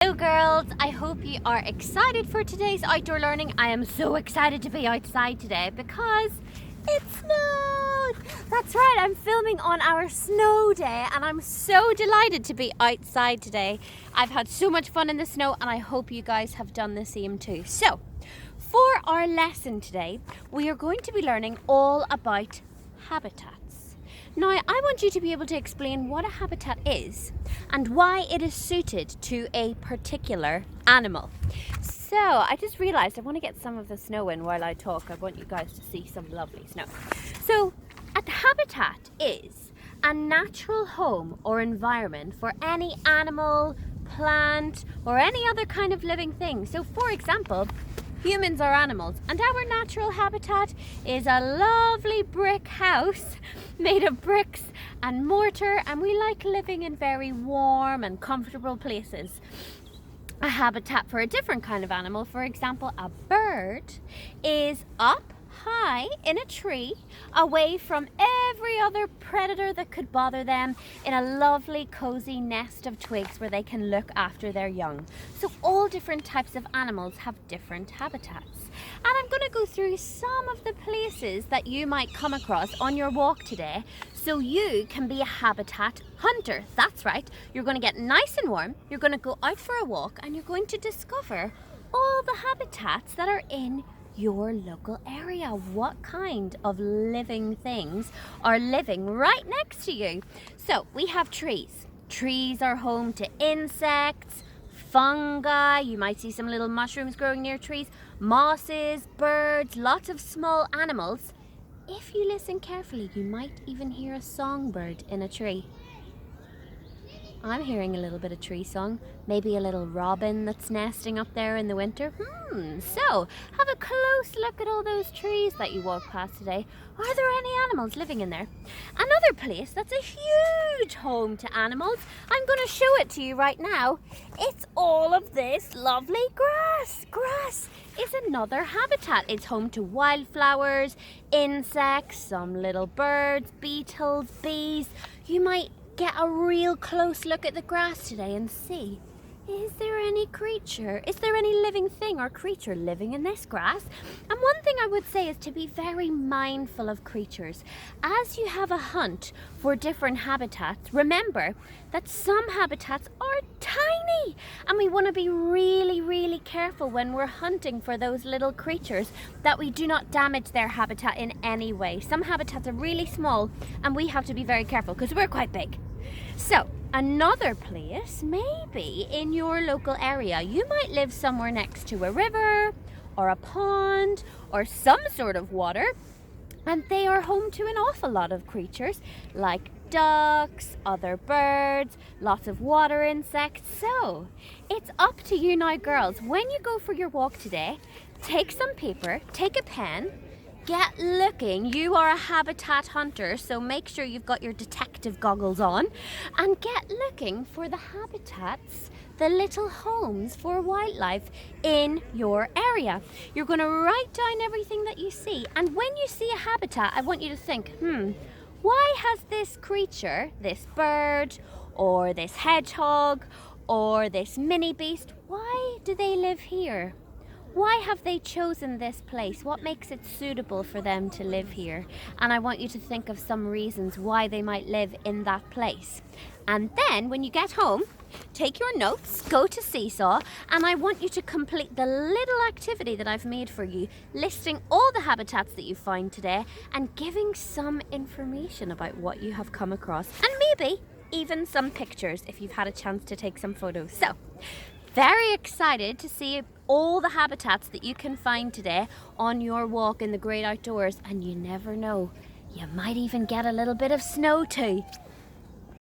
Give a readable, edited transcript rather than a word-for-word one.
Hello girls, I hope you are excited for today's outdoor learning. I am so excited to be outside today because it snowed. That's right, I'm filming on our snow day and I'm so delighted to be outside today. I've had so much fun in the snow and I hope you guys have done the same too. So, for our lesson today, we are going to be learning all about habitats. Now, I want you to be able to explain what a habitat is and why it is suited to a particular animal. So, I just realized I want to get some of the snow in while I talk. I want you guys to see some lovely snow. So, a habitat is a natural home or environment for any animal, plant, or any other kind of living thing. So, for example, humans are animals, and our natural habitat is a lovely brick house made of bricks and mortar, and we like living in very warm and comfortable places. A habitat for a different kind of animal, for example, a bird, is up high in a tree away from every other predator that could bother them in a lovely cozy nest of twigs where they can look after their young. So all different types of animals have different habitats. And I'm going to go through some of the places that you might come across on your walk today so you can be a habitat hunter. That's right, you're going to get nice and warm, you're going to go out for a walk and you're going to discover all the habitats that are in your local area. What kind of living things are living right next to you? So we have trees. Trees are home to insects, fungi, you might see some little mushrooms growing near trees, mosses, birds, lots of small animals. If you listen carefully, you might even hear a songbird in a tree. I'm hearing a little bit of tree song, maybe a little robin that's nesting up there in the winter. So have a close look at all those trees that you walk past today. Are there any animals living in there? Another place that's a huge home to animals, I'm going to show it to you right now. It's all of this lovely grass. Grass is another habitat. It's home to wildflowers, insects, some little birds, beetles, bees. You might get a real close look at the grass today and see, is there any creature, is there any living thing or creature living in this grass? And one thing I would say is to be very mindful of creatures. As you have a hunt for different habitats, remember that some habitats are tiny and we want to be really careful when we're hunting for those little creatures that we do not damage their habitat in any way. Some habitats are really small and we have to be very careful because we're quite big. So, another place, maybe in your local area, you might live somewhere next to a river or a pond or some sort of water, and they are home to an awful lot of creatures like ducks, other birds, lots of water insects. So, it's up to you now, girls. When you go for your walk today, take some paper, take a pen, get looking. You are a habitat hunter, so make sure you've got your detective goggles on and get looking for the habitats, the little homes for wildlife in your area. You're going to write down everything that you see, and when you see a habitat, I want you to think, why has this creature, this bird or this hedgehog or this mini beast, why do they live here? Why have they chosen this place? What makes it suitable for them to live here? And I want you to think of some reasons why they might live in that place. And then when you get home, take your notes, go to Seesaw, and I want you to complete the little activity that I've made for you, listing all the habitats that you find today and giving some information about what you have come across, and maybe even some pictures if you've had a chance to take some photos. So, very excited to see all the habitats that you can find today on your walk in the great outdoors, and you never know, you might even get a little bit of snow too.